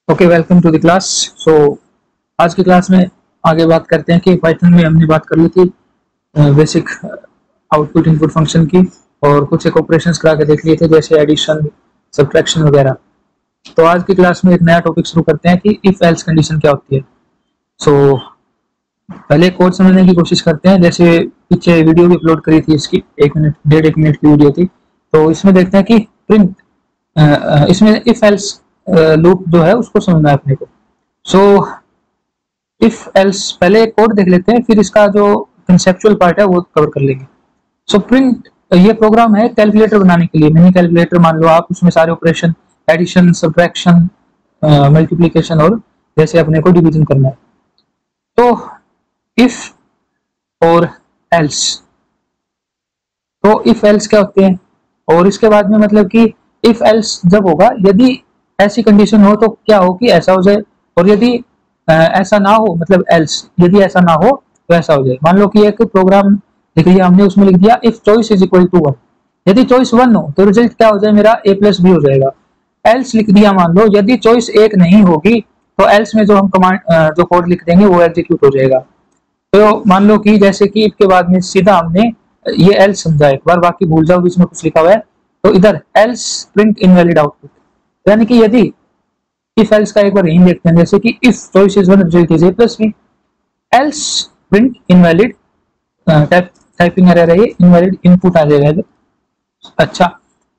Okay, welcome to the class. So आज की class में आगे बात करते हैं कि पाइथन में हमने बात कर ली थी बेसिक आउटपुट इनपुट फंक्शन की, और कुछ एक ऑपरेशंस करा के देख लिए थे जैसे एडिशन, सब्ट्रैक्शन वगैरह। तो आज की क्लास में एक नया टॉपिक शुरू करते हैं कि इफ एल्स कंडीशन क्या होती है। सो पहले कोड समझने की कोशिश करते हैं। जैसे पीछे वीडियो भी अपलोड करी थी, इसकी 1 मिनट की वीडियो थी। तो इसमें देखते हैं कि प्रिंट इसमें इफ एल्स लूप जो है उसको समझना है अपने को। सो इफ एल्स पहले एक कोड देख लेते हैं, फिर इसका जो कंसेप्चुअल पार्ट है वो कवर कर लेंगे। सो प्रिंट ये प्रोग्राम है कैलकुलेटर बनाने के लिए, मिनी कैलकुलेटर मान लो आप। उसमें सारे ऑपरेशन एडिशन, सब्ट्रैक्शन, मल्टीप्लिकेशन और जैसे अपने को डिवीजन करना है। तो इफ और एल्स, तो इफ एल्स क्या होते हैं, और इसके बाद में मतलब कि इफ एल्स जब होगा, यदि ऐसी कंडीशन हो तो क्या हो कि ऐसा हो जाए, और यदि ऐसा ना हो मतलब एल्स, यदि ऐसा ना हो तो ऐसा हो जाए। मान लो कि एक प्रोग्राम लिख लिया हमने, उसमें लिख दिया if choice is equal to 1। यदि चॉइस 1 हो तो रिजल्ट क्या हो जाए, मेरा a प्लस बी हो जाएगा। एल्स लिख दिया मान लो यदि चॉइस 1 नहीं होगी तो एल्स में जो हम कमांड जो कोड लिख देंगे वो एग्जीक्यूट हो जाएगा। तो मान लो कि जैसे कि इसके बाद में सीधा हमने ये एल्स समझा एक बार, बाकी भूल जाओ बीच में कुछ लिखा हुआ है। तो इधर एल्स प्रिंट इनवैलिड आउटपुट, यानी कि यदि इफ एल्स का एक बार यही देखते हैं, जैसे कि if choice is 1 result is a plus b, else print invalid, typing error है ये, इनवैलिड इनपुट आ जाएगा। अच्छा,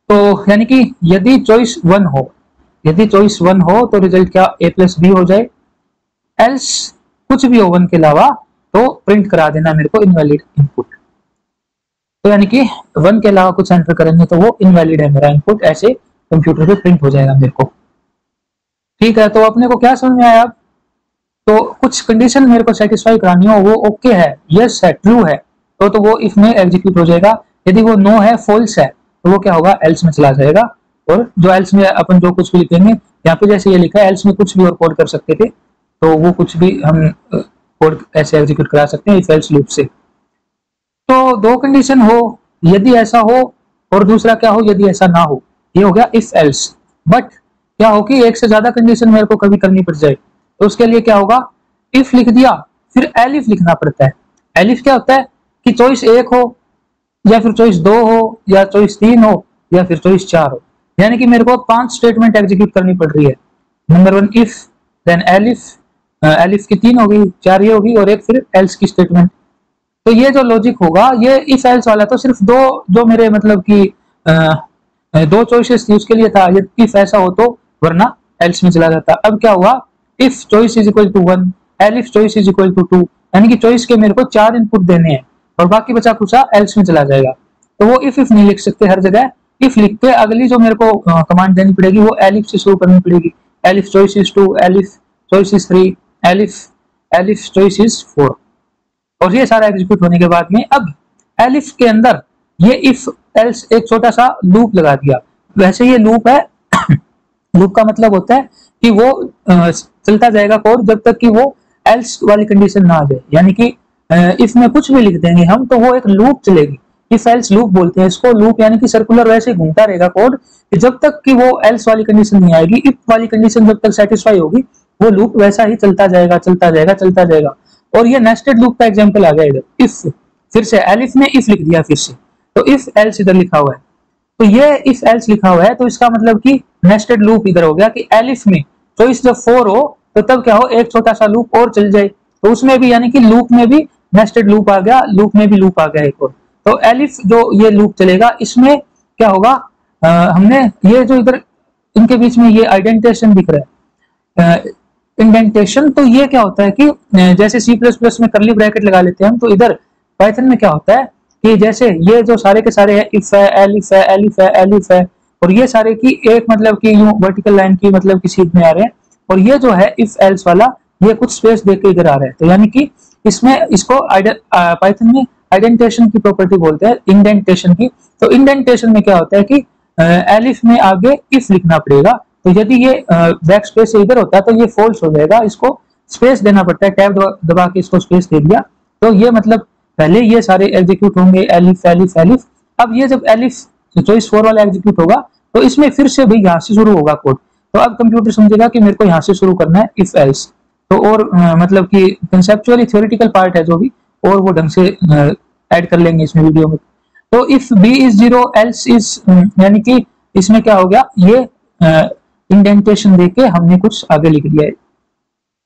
तो यानी कि यदि चॉइस 1 हो, यदि चॉइस 1 हो तो रिजल्ट क्या a प्लस बी हो जाए। एल्स कुछ भी हो 1 के अलावा तो प्रिंट करा देना मेरे को इनवैलिड इनपुट। तो यानी कि 1 के अलावा कुछ एंटर करेंगे तो वो इनवैलिड है मेरा इनपुट, ऐसे कंप्यूटर पे प्रिंट हो जाएगा मेरे को। ठीक है, तो अपने को क्या समझ में आया अब? तो कुछ कंडीशन मेरे को सेटिस्फाई करानी हो, वो ओके है, यस है, ट्रू है, तो वो इफ में एग्जीक्यूट हो जाएगा। यदि वो नो है, फॉल्स है, तो वो क्या होगा, एल्स में चला जाएगा। और जो एल्स में अपन जो कुछ भी लिखेंगे, यहाँ पे जैसे ये लिखा है एल्स में कुछ भी और कोड कर सकते थे, तो वो कुछ भी हम कोड ऐसे एग्जीक्यूट करा सकते हैं इफ एल्स लूप से। तो दो कंडीशन हो, यदि ऐसा हो, और दूसरा क्या हो, यदि ऐसा ना हो, ये हो गया इफ एल्स। बट क्या हो कि एक से ज्यादा कंडीशन मेरे को कभी करनी पड़ जाए, तो उसके लिए क्या होगा, इफ लिख दिया फिर एलिफ लिखना पड़ता है। एलिफ क्या होता है कि चॉइस 1 हो, या फिर चॉइस 2 हो, या चॉइस 3 हो, या फिर चॉइस 4 हो। यानी कि मेरे को 5 स्टेटमेंट एग्जीक्यूट करनी पड़ रही है। Number 1 if, then elif, elif की 3 होगी, 4 ये होगी, और एक फिर एल्स की स्टेटमेंट। तो ये जो लॉजिक होगा, ये इफ एल्स वाला तो सिर्फ दो जो मेरे मतलब कि दो चॉइसेस थी उसके लिए था, इफ ऐसा हो तो, वरना एल्स में चला जाता। अब क्या हुआ, if choice is equal to 1, elif choice is equal to 2, यानी कि चॉइस के मेरे को 4 इनपुट देने हैं, और बाकी बचा कुचा एल्स में चला जाएगा। तो वो इफ नहीं लिख सकते हर जगह, इफ लिख के अगली जो मेरे को कमांड देनी पड़ेगी वो एलिफ से शुरू करनी पड़ेगी। Elif choice is 2, elif choice is 3, elif choice is 4, और ये सारा एग्जीक्यूट होने के बाद में अब एलिफ के अंदर ये इफ एल्स एक छोटा सा लूप लगा दिया। वैसे ये लूप है लूप का मतलब होता है कि वो चलता जाएगा कोड जब तक कि वो एल्स वाली कंडीशन ना आ जाए। यानी कि इफ में कुछ भी लिख देंगे हम तो वो एक लूप चलेगी, इफ एल्स लूप बोलते हैं इसको। लूप यानी कि सर्कुलर वैसे घूमता रहेगा कोड, जब तक कि वो एल्स वाली कंडीशन नहीं आएगी, इफ वाली कंडीशन जब तक सेटिस्फाई होगी वो लूप वैसा ही चलता जाएगा, चलता जाएगा, चलता जाएगा। और ये नेस्टेड लूप का एग्जांपल आ गया इधर। इफ, फिर से एलिफ में इफ लिख दिया फिर से, तो इफ एल्स इधर लिखा हुआ है, तो ये इफ एल्स लिखा हुआ है, तो इसका मतलब कि नेस्टेड लूप इधर हो गया कि एलिफ में चॉइस जब 4 हो तो तब क्या हो, एक छोटा सा लूप और चल जाए। तो उसमें भी यानी कि लूप में भी नेस्टेड लूप आ गया, लूप में भी लूप आ गया एक और। तो एलिफ जो ये लूप चलेगा, इसमें क्या होगा, हमने ये जो इधर इनके बीच में ये आइडेंटिटेशन दिख रहा है, इंडेंटेशन, तो ये क्या होता है कि जैसे C++ में करली ब्रैकेट लगा लेते हैं हम, तो इधर पाइथन में क्या होता है कि जैसे ये जो सारे के सारे है, इफ है, एलिफ है, एलिफ है, एलिफ है, और ये सारे की एक मतलब कि यूं वर्टिकल लाइन की मतलब की सीध में आ रहे हैं, और ये जो है इफ एल्स वाला ये कुछ स्पेस देके इधर आ रहा है। तो यानी कि इसमें इसको पाइथन में आइडेंटिटेशन की प्रॉपर्टी बोलते हैं, इंडेंटेशन की। तो इंडेंटेशन में क्या होता है कि एलिफ में आगे इफ लिखना पड़ेगा, तो यदि ये बैक स्पेस से इधर होता है तो ये फॉल्स हो जाएगा, इसको स्पेस देना पड़ता है, टैब दबा के इसको स्पेस दे दिया। तो ये मतलब पहले ये सारे एग्जीक्यूट होंगे, एलिफ एलिफ एलिफ। अब ये जब एलिफ चॉइस 4 वाला एग्जीक्यूट होगा तो इसमें फिर से भाई यहाँ से शुरू होगा कोड। तो अब कंप्यूटर समझेगा कि मेरे को यहाँ से शुरू करना है इफ एल्स। तो और मतलब कि कंसेप्चुअली थ्योरेटिकल पार्ट है जो भी, और वो ढंग से ऐड कर लेंगे इसमें वीडियो में। तो if b is zero else is, यानी कि इसमें क्या हो गया, ये इंडेंटेशन देके हमने कुछ आगे लिख दिया है।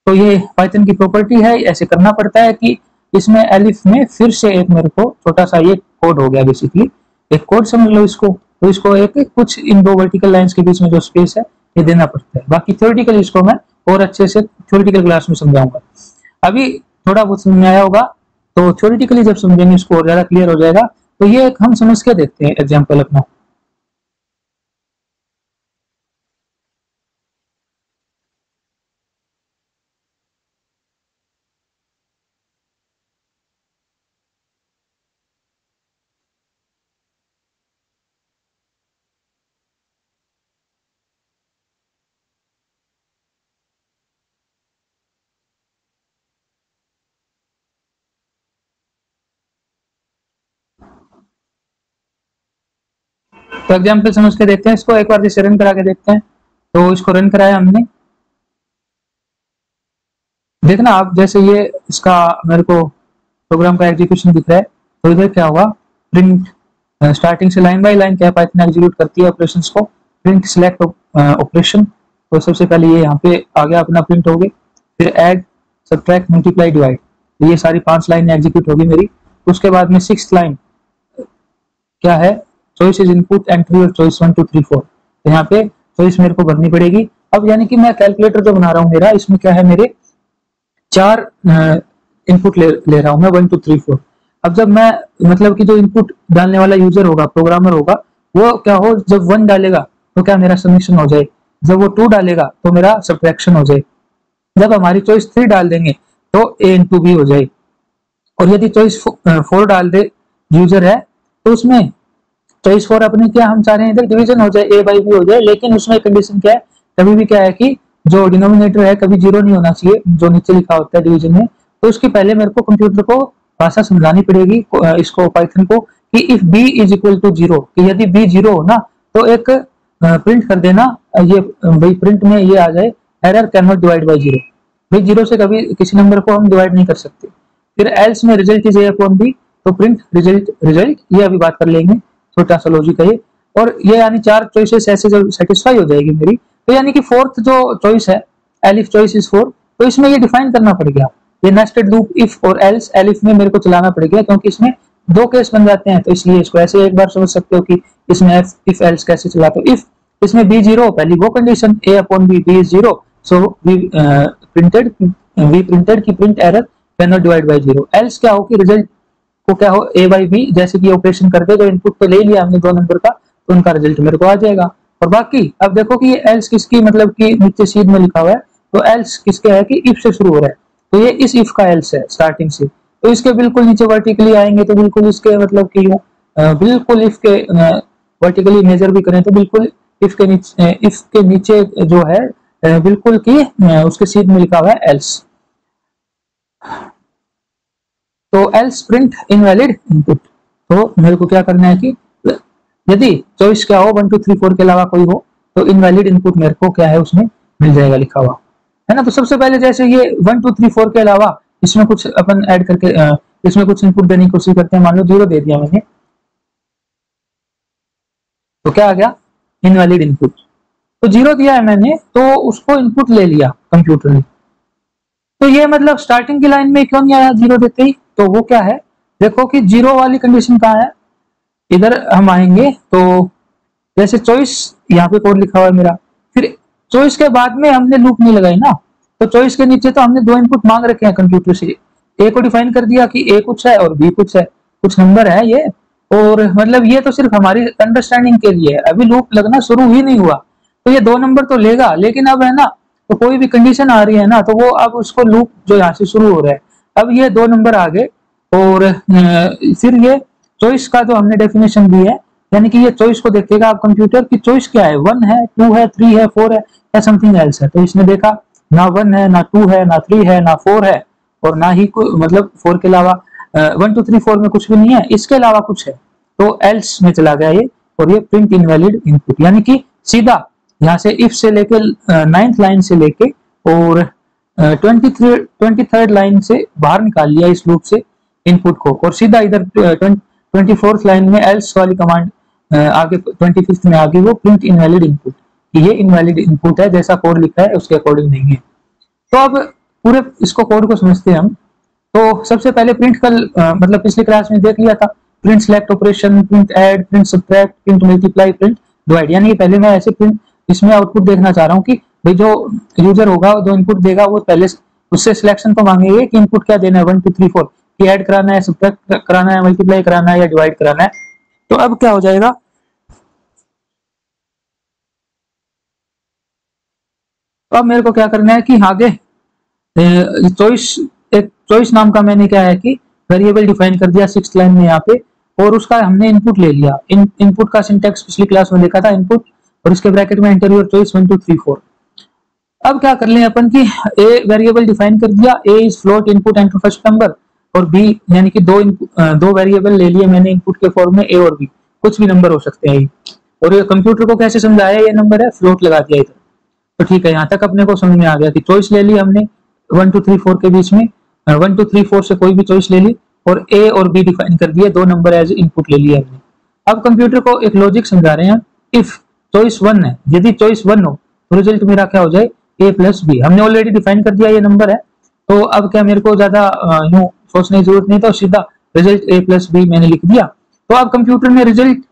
तो ये पाइथन की प्रॉपर्टी है, ऐसे करना पड़ता है कि इसमें एलिफ में फिर से एक मेरे को छोटा सा ये कोड हो गया, बेसिकली एक कोड समझ लो इसको। तो इसको एक कुछ इन दो वर्टिकल लाइंस के बीच में जो स्पेस है ये देना पड़ता है। बाकी थ्योरेटिकल इसको मैं और अच्छे से थ्योरेटिकल क्लास में समझाऊंगा। अभी थोड़ा बहुत समझ में आया होगा, तो थ्योरेटिकली जब समझेंगे इसको और ज्यादा क्लियर हो जाएगा। तो ये एक हम समझ के देखते हैं एग्जाम्पल अपना। तो एग्जाम्पल समझ के देखते हैं इसको, एक बार जैसे रन करा के देखते हैं। तो इसको रन कराया हमने, देखना आप जैसे ये इसका मेरे को प्रोग्राम का एग्जीक्यूशन दिख रहा है। तो इधर क्या हुआ, प्रिंट स्टार्टिंग से लाइन बाय लाइन क्या पाइथन एग्जीक्यूट करती है ऑपरेशंस को। प्रिंट सिलेक्ट ऑपरेशन, तो सबसे पहले ये यहाँ पे आ गया अपना प्रिंट हो गए। फिर ऐड सब्ट्रैक्ट मल्टीप्लाई डिवाइड, तो ये सारी 5 लाइनें एग्जीक्यूट होगी मेरी। उसके बाद में 6th लाइन क्या है, चॉइस इज इनपुट एंट्री और चॉइस 1 2 3 4। तो यहाँ पे चॉइस मेरे को भरनी पड़ेगी। अब यानी कि मैं कैलकुलेटर जो बना रहा हूँ मेरा, इसमें क्या है, मेरे 4 इनपुट ले रहा हूँ मैं 1 2 3 4। अब जब मैं मतलब कि जो इनपुट डालने वाला यूजर होगा, प्रोग्रामर होगा, वो क्या हो, जब 1 डालेगा तो क्या मेरा समेशन हो जाए, जब वो 2 डालेगा तो मेरा सब्ट्रैक्शन हो जाए, जब हमारी चॉइस 3 डाल देंगे तो a इंटू बी हो जाए, और यदि चॉइस 4 डाल दे यूजर है तो उसमें चॉइस 4 अपने क्या हम चाह रहे हैं इधर डिवीजन हो जाए, a बाई बी हो जाए। लेकिन उसमें कंडीशन क्या है, कभी भी क्या है कि जो डिनोमिनेटर है कभी 0 नहीं होना चाहिए, जो नीचे लिखा होता है डिवीजन में। तो उसकी पहले मेरे को कंप्यूटर को भाषा समझानी पड़ेगी, इसको पाइथन को, कि if b is equal to 0, कि यदि b 0 हो ना तो एक प्रिंट कर देना, ये भाई प्रिंट में ये आ जाए error can not divide by 0। भाई 0 से कभी किसी नंबर को हम डिवाइड नहीं कर सकते। फिर एल्स में result is a upon b, तो प्रिंट रिजल्ट, ये अभी बात कर लेंगे, छोटा सा लॉजिक है ये। और ये यानी 4 चॉइसेस ऐसे जब सेटिस्फाई हो जाएगी मेरी, तो यानी कि 4th जो चॉइस है, एलिफ चॉइस इज 4, तो इसमें ये डिफाइन करना पड़ गया, ये नेस्टेड लूप इफ और एल्स एलिफ में मेरे को चलाना पड़ गया, क्योंकि इसमें 2 केस बन जाते हैं। तो इसलिए इसको ऐसे एक बार समझ सकते हो कि इसमें इफ एल्स कैसे चलाते हो। इफ इसमें b 0, पहली वो condition a upon b, b is 0, so we printed की print error can not divide by 0। Else क्या हो कि रिजल्ट को क्या हो, a बाई बी, जैसे कि ऑपरेशन करके जो इनपुट तो ले लिया हमने 2 नंबर का, तो उनका रिजल्ट मेरे को आ जाएगा। और बाकी अब देखो कि ये एल्स किसकी, मतलब कि नीचे सीध में लिखा हुआ है, तो एल्स किसके है कि इफ से शुरू हो रहा है, तो ये इस इफ का एल्स है स्टार्टिंग से। तो इसके बिल्कुल नीचे वर्टिकली आएंगे तो बिल्कुल इसके मतलब कि यूं बिल्कुल इफ के वर्टिकली मेजर भी करें तो बिल्कुल इफ के नीचे जो है बिल्कुल की उसके सीध में लिखा हुआ है एल्स। तो एल्स प्रिंट इनवैलिड इनपुट, तो मेरे को क्या करना है कि यदि चॉइस क्या हो 1 2 3 4 के अलावा कोई हो, तो इनवैलिड इनपुट मेरे को क्या है उसमें मिल जाएगा लिखा हुआ है ना। तो सबसे पहले जैसे ये 1 2 3 4 के अलावा इसमें कुछ अपन ऐड करके इसमें कुछ इनपुट देने की कोशिश करते हैं। मान लो 0 दे दिया मैंने, तो क्या आ गया, इनवैलिड इनपुट। तो 0 दिया है मैंने, तो उसको इनपुट ले लिया कंप्यूटर ने। तो ये मतलब स्टार्टिंग की लाइन में क्यों नहीं आया 0 देते ही, तो वो क्या है, देखो कि 0 वाली कंडीशन कहाँ है, इधर हम आएंगे तो जैसे चॉइस यहाँ पे कोड लिखा हुआ है मेरा, फिर चॉइस के बाद में हमने लूप नहीं लगाई ना, तो चॉइस के नीचे तो हमने 2 इनपुट मांग रखे हैं कंप्यूटर से। ए को डिफाइन कर दिया कि ए कुछ है और बी कुछ है, कुछ नंबर है ये, और मतलब ये तो सिर्फ हमारी अंडरस्टैंडिंग के लिए है, अभी लूप लगना शुरू ही नहीं हुआ। तो ये 2 नंबर तो लेगा, लेकिन अब है ना, तो कोई भी कंडीशन आ रही है ना, तो वो अब उसको लूप जो यहाँ से शुरू हो रहा है, अब ये 2 नंबर आ गए। और फिर ये चॉइस का जो हमने डेफिनेशन दी है, यानी कि ये चॉइस को देखेगा आप कंप्यूटर की चॉइस क्या है, 1 है 2 है 3 है 4 है या समथिंग एल्स है। तो इसने देखा ना 1 है ना 2 है ना 3 है ना 4 है, और ना ही मतलब 4 के अलावा 1 2 3 4 में कुछ भी नहीं है, इसके अलावा कुछ है, तो एल्स में चला गया ये, और ये प्रिंट इनवैलिड इनपुट, यानी कि सीधा यहाँ से इफ से लेके 9th लाइन से लेके और 23rd लाइन से बाहर निकाल लिया इस लूप से इनपुट को, और सीधा इधर 24th लाइन में एल्स वाली कमांड आगे 25th में आगे वो प्रिंट इनवैलिड इनपुट, ये इनवैलिड इनपुट है, जैसा कोड लिखा है उसके अकॉर्डिंग नहीं है। तो अब पूरे इसको कोड को समझते हैं हम। तो सबसे पहले प्रिंट कल मतलब पिछली क्लास में देख लिया था, print select operation, print add, print subtract, print multiply, print divide, यानी पहले मैं ऐसे प्रिंट इसमें आउटपुट देखना चाह रहा हूँ कि भाई जो यूजर होगा जो इनपुट देगा वो पहले उससे सिलेक्शन को मांगेंगे कि इनपुट क्या देना है 1 2 3 4, कि ऐड कराना है, सब्ट्रैक्ट कराना है, मल्टीप्लाई कराना है या डिवाइड कराना है। तो अब क्या हो जाएगा, तो अब मेरे को क्या करना है कि आगे चॉइस नाम का मैंने क्या है कि वेरिएबल डिफाइन कर दिया 6th लाइन में यहाँ पे, और उसका हमने इनपुट ले लिया। इनपुट का सिंटैक्स पिछली क्लास में देखा था, इनपुट और इसके ब्रैकेट में एंटर योर चॉइस 1 2 3 4। अब क्या कर लें अपन की ए वेरिएबल डिफाइन कर दिया, a is float input enter first number, और बी यानी कि दो वेरिएबल ले लिए मैंने इनपुट के फॉर्म में, ए और बी, कुछ भी नंबर हो सकते हैं। और ये कंप्यूटर को कैसे समझाया, ये नंबर है फ्लोट लगा दिया इधर। तो ठीक है, यहाँ तक अपने को समझ में आ गया कि चॉइस ले ली हमने 1 2 3 4 के बीच में, 1 2 3 4 से कोई भी चॉइस ले ली और ए और बी डिफाइन कर दिए, दो नंबर एज इनपुट ले लिया हमने। अब कंप्यूटर को एक लॉजिक समझा रहे हैं, इफ चॉइस 1 है, यदि चॉइस 1 हो तो रिजल्ट मेरा क्या हो जाए a प्लस बी। हमने ऑलरेडी डिफाइन कर दिया ये नंबर है, तो अब क्या मेरे को ज्यादा यूं सोचने की जरूरत नहीं, तो सीधा रिजल्ट a प्लस बी मैंने लिख दिया। तो अब कंप्यूटर ने रिजल्ट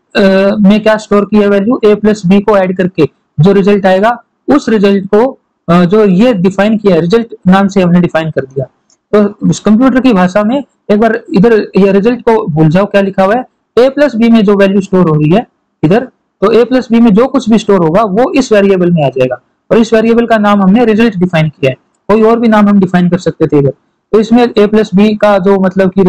में क्या स्टोर किया वैल्यू, a प्लस बी को ऐड करके जो रिजल्ट आएगा उस रिजल्ट को जो ये डिफाइन किया है रिजल्ट नाम से हमने डिफाइन कर दिया। तो उस कंप्यूटर की भाषा में एक बार इधर ये रिजल्ट को भूल जाओ क्या लिखा हुआ है, a प्लस बी में जो वैल्यू स्टोर हो रही है इधर, तो a प्लस बी में जो कुछ भी स्टोर होगा वो इस वेरिएबल में आ जाएगा, और इस वेरिएबल का नाम हमने रिजल्ट डिफाइन किया है, कोई और भी नाम हम डिफाइन कर सकते थे इधर। तो इसमें a प्लस बी का जो मतलब कि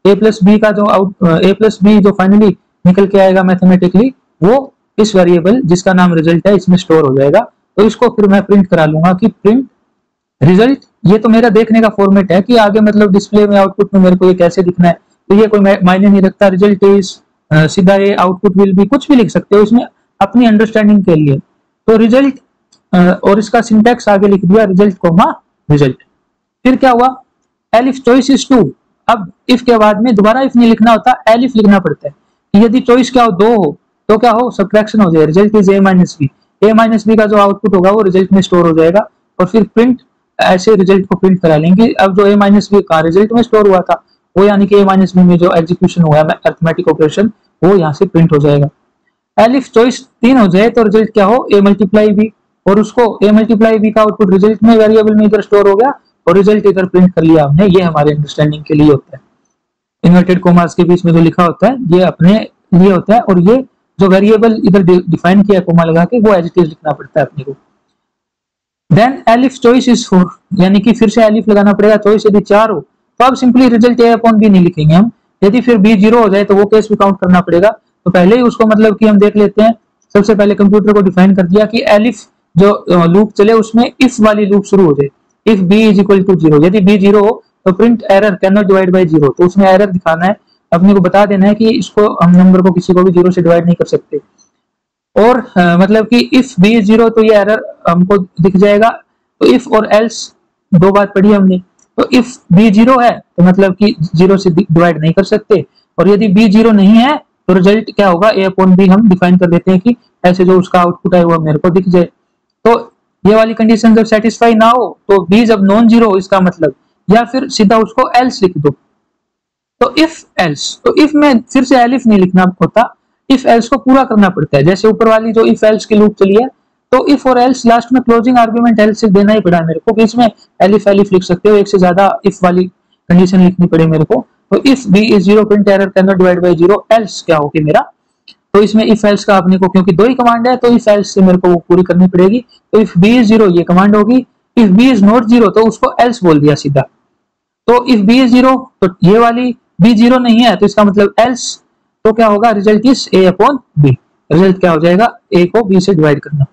a प्लस बी का जो a प्लस बी जो फाइनली निकल के आएगा मैथमेटिकली, वो इस वेरिएबल जिसका नाम रिजल्ट है इसमें स्टोर हो जाएगा। तो इसको फिर मैं प्रिंट करा लूंगा कि प्रिंट रिजल्ट, ये तो मेरा देखने का फॉर्मेट है कि आगे मतलब डिस्प्ले में आउटपुट में मेरे को ये कैसे दिखना है, तो ये कोई मायने नहीं रखता। रिजल्ट इज सीधा ये आउटपुट विल भी, कुछ भी लिख सकते हो इसमें अपनी अंडरस्टैंडिंग के लिए। तो रिजल्ट और इसका सिंटैक्स आगे लिख दिया रिजल्ट कोमा रिजल्ट। फिर क्या हुआ, एलिफ चॉइस इज 2। अब इफ के बाद में दोबारा इफ नहीं लिखना होता, एलिफ लिखना पड़ता है। यदि चॉइस क्या हो 2 हो तो क्या हो, सब्ट्रैक्शन हो जाए, result is a minus b. a minus b का जो आउटपुट होगा वो रिजल्ट में स्टोर हो जाएगा, और फिर प्रिंट ऐसे रिजल्ट को प्रिंट करा लेंगे। अब जो a माइनस बी का रिजल्ट में स्टोर हुआ था वो यानी कि a माइनस बी में जो एग्जीक्यूशन हुआ है अरिथमेटिक ऑपरेशन, वो यहाँ से प्रिंट हो जाएगा। एलिफ चॉइस 3 हो जाए तो रिजल्ट क्या हो, a मल्टीप्लाई बी, और उसको a मल्टीप्लाई बी का आउटपुट रिजल्ट में वेरिएबल में इधर स्टोर हो गया और रिजल्ट इधर प्रिंट कर लिया हमने। ये हमारे अंडरस्टैंडिंग के लिए होता है, इन्वर्टेड कोमास के बीच में जो लिखा होता है ये अपने लिए होता है, और ये जो वेरिएबल इधर डिफाइन किया कोमा लगा के वो एज इट इज लिखना पड़ता है अपने को। देन एलिफ चॉइस इज 4, यानी कि फिर से एलिफ लगाना पड़ेगा। चॉइस यदि 4 हो तो अब simply result a upon b नहीं लिखेंगे हम, यदि फिर b 0 हो जाए तो वो केस भी काउंट करना पड़ेगा। तो पहले ही उसको मतलब कि हम देख लेते हैं। सबसे पहले कंप्यूटर को डिफाइन कर दिया कि एलिफ जो लूप चले उसमें इफ वाली लूप शुरू हो जाए, if b is equal to 0, यदि b 0 हो तो print error can not divide by 0, तो उसमें एरर दिखाना है, अपने को बता देना है कि इसको हम नंबर को किसी को भी 0 से डिवाइड नहीं कर सकते। और मतलब कि इफ b इज 0 तो ये एरर हमको दिख जाएगा। तो इफ और एल्स दो बात पढ़ी हमने, तो इफ b 0 है तो मतलब कि 0 से डिवाइड नहीं कर सकते, और यदि b 0 नहीं है तो रिजल्ट क्या होगा, a अपॉन b हम डिफाइन कर देते हैं कि ऐसे जो उसका आउटपुट है वो मेरे को दिख जाए। तो ये वाली कंडीशन जब सेटिस्फाई ना हो तो b जब नॉन जीरो इसका मतलब, या फिर सीधा उसको एल्स लिख दो। तो इफ एल्स, तो इफ में फिर से एलिफ नहीं लिखना होता, इफ एल्स को पूरा करना पड़ता है। जैसे ऊपर वाली जो इफ एल्स की लूप चली है, तो इफ और एल्स लास्ट में क्लोजिंग आर्गुमेंट एल्स से देना ही पड़ा मेरे को, बीच में एलिफ एलिफ लिख सकते हो, एक से ज्यादा इफ वाली कंडीशन लिखनी पड़े मेरे को। तो if b is 0 print error can not divide by 0, else क्या होगी मेरा, तो इसमें इफ एल्स का अपने को क्योंकि दो ही कमांड है तो इफ एल्स से मेरे को वो पूरी करनी पड़ेगी। तो इफ b इज 0 ये कमांड होगी, इफ b इज नॉट 0 तो उसको एल्स बोल दिया सीधा। तो इफ b इज 0 तो ये वाली b 0 नहीं है तो इसका मतलब एल्स, तो क्या होगा, result is a upon b, result क्या हो जाएगा, a को b से डिवाइड करना।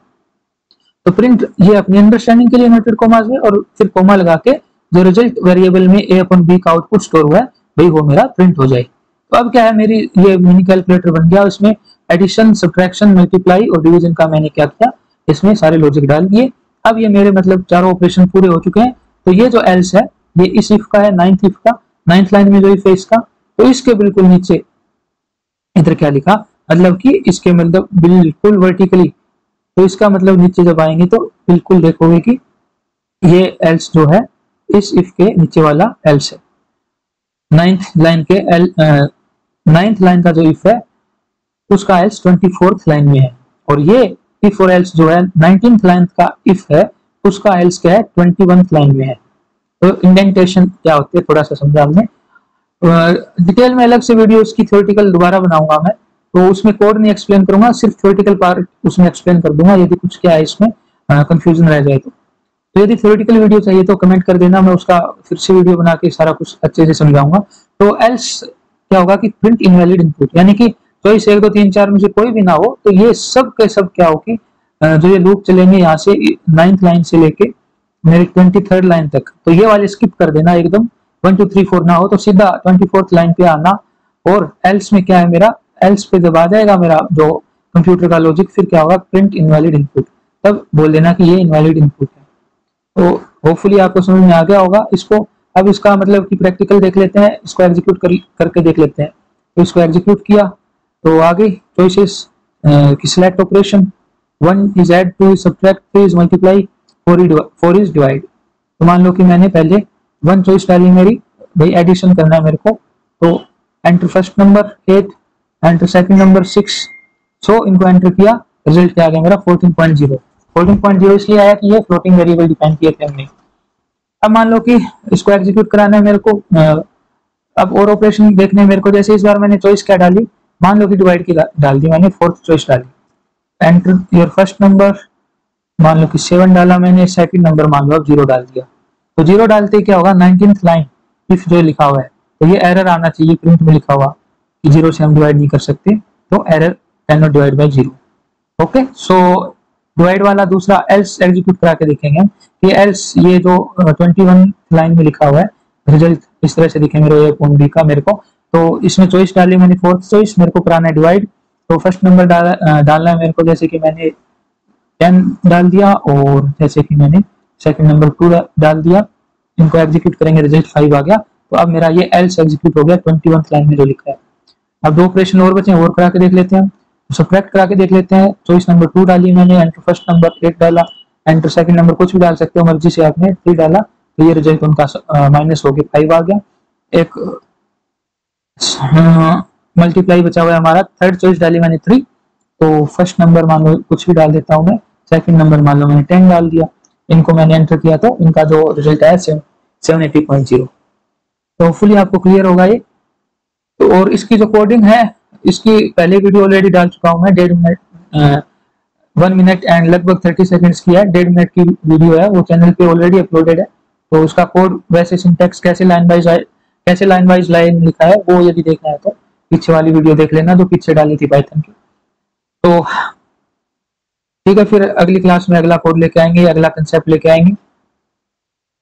तो प्रिंट ये अपनी अंडरस्टैंडिंग के लिए इन्वर्टेड कोमास में, और फिर कोमा लगा के जो रिजल्ट वेरिएबल में a अपॉन b का आउटपुट स्टोर हुआ है भाई वो मेरा प्रिंट हो जाए। तो अब क्या है, मेरी ये मिनी कैलकुलेटर बन गया, उसमें एडिशन, सब्ट्रैक्शन, मल्टीप्लाई और डिवीजन का मैंने क्या किया, इसमें सारे लॉजिक डाल दिए। अब ये मेरे मतलब चारों ऑपरेशन पूरे हो चुके हैं। तो ये जो एल्स है ये इस इफ का है, 9th इफ का, 9th लाइन में जो इफ है इसका। तो इसके बिल्कुल नीचे इधर क्या लिखा, मतलब कि इसके मतलब बिल्कुल वर्टिकली, तो इसका मतलब नीचे जब आएंगे तो बिल्कुल देखोगे कि ये एल्स जो है इस इफ के नीचे वाला एल्स है। 9th लाइन के 9th लाइन का जो इफ है उसका एल्स 24th लाइन में है, और ये इफ और एल्स जो है 19th लाइन का इफ है उसका एल्स क्या है 21th लाइन में है। तो इंडेंटेशन क्या होती है थोड़ा सा समझा हमने। डिटेल में अलग से वीडियो इसकी थ्योरेटिकल दोबारा बनाऊंगा मैं, तो उसमें कोड नहीं एक्सप्लेन करूंगा, सिर्फ थ्योरेटिकल पार्ट उसमें एक्सप्लेन कर दूंगा यदि कुछ क्या है इसमें कंफ्यूजन रह जाए तो यदि थ्योरेटिकल वीडियो चाहिए तो कमेंट कर देना, मैं उसका फिर से वीडियो बना के सारा कुछ अच्छे से समझाऊंगा। तो एल्स क्या होगा कि प्रिंट इनवैलिड इनपुट, यानी कि चॉइस 1 2 3 4 में से कोई भी ना हो तो ये सब के सब क्या हो कि जो ये लूप चलेंगे यहाँ से 9th लाइन से लेके मेरे 23rd लाइन तक, तो ये वाले स्किप कर देना एकदम, 1 2 3 4 ना हो तो सीधा 24th लाइन पे आना। और एल्स में क्या है मेरा, एल्स पे जब आ जाएगा मेरा जो कंप्यूटर का लॉजिक फिर क्या होगा प्रिंट इनवैलिड इनपुट, तब बोल देना कि ये इनवैलिड इनपुट है। तो होपफुली आपको समझ में आ गया होगा इसको। अब इसका मतलब कि प्रैक्टिकल देख लेते हैं, इसको एग्जीक्यूट करके देख लेते हैं। तो इसको एग्जीक्यूट किया तो आगे चॉइसेस की select operation, 1 is add, 2 is subtract, 3 is multiply, 4 is divide. तो मान लो कि मैंने पहले 1 चॉइस डाली मेरी, भाई एडिशन करना है मेरे को, तो enter first number 8, enter second number 6, सो इनको एंटर किया, रिजल्ट क्या आ गया मेरा 14.0। 14.0 इसलिए आया कि ये फ्लोटिंग वेरिएबल डिफाइन किए थे हमने। अब मान लो कि इसको एग्जीक्यूट कराना है मेरे को, अब और ऑपरेशन देखने मेरे को, जैसे इस बार मैंने चॉइस क्या डाली, मान लो कि डिवाइड की डाल दी मैंने, 4th चॉइस डाली, एंटर योर फर्स्ट नंबर, मान लो कि 7 डाला मैंने, सेकंड नंबर मान लो अब 0 डाल दिया। तो 0 डालते क्या होगा 19th लाइन इफ जो लिखा हुआ है, तो ये एरर आना चाहिए प्रिंट में लिखा हुआ कि 0 से हम डिवाइड नहीं कर सकते, तो error can not divide by 0। Okay, so divide वाला दूसरा एल्स एग्जीक्यूट करा के देखेंगे कि एल्स ये जो 21 लाइन में लिखा हुआ है रिजल्ट इस तरह से दिखे मेरे बी का मेरे को। तो इसमें चॉइस डाली मैंने 4th चॉइस, मेरे को कराना है डिवाइड, तो फर्स्ट नंबर डालना है मेरे को, जैसे कि मैंने 10 डाल दिया, और जैसे कि मैंने सेकंड नंबर 2 डाल दिया, इनको एग्जीक्यूट करेंगे रिजल्ट 5 आ गया। तो अब मेरा ये एल्स एग्जीक्यूट हो गया 21th लाइन में जो लिखा है। अब 2 ऑपरेशन और बचे हैं, और करा के देख लेते हैं, सब्ट्रैक्ट करा के देख लेते हैं। चॉइस नंबर 2 डाली मैंने, एंटर फर्स्ट नंबर 8 डाला, एंटर सेकंड नंबर कुछ भी डाल सकते हो मर्जी से आपने, 3 डाला, तो ये रिजल्ट उनका माइनस हो गया 5 आ गया। एक मल्टीप्लाई बचा हुआ है हमारा, 3rd चॉइस डाली मैंने 3, तो फर्स्ट नंबर मान लो कुछ भी डाल देता हूँ मैं, सेकंड नंबर मान लो मैंने 10 डाल दिया, इनको मैंने एंटर किया तो इनका जो रिजल्ट आया 780.0। तो फुली आपको क्लियर होगा ये। तो और इसकी जो कोडिंग है इसकी पहले वीडियो ऑलरेडी डाल चुका हूं मैं, 1.5 मिनट 1 मिनट एंड लगभग 30 सेकंड्स की है, 1.5 मिनट की वीडियो है, वो चैनल पे ऑलरेडी अपलोडेड है। तो उसका कोड वैसे सिंटैक्स कैसे लाइन वाइज लाइन लिखा है वो यदि देखना है तो पीछे वाली वीडियो देख लेना जो पीछे डाली थी पाइथन की। तो ठीक है, फिर अगली क्लास में अगला कोड लेके आएंगे, अगला कंसेप्ट लेके आएंगे।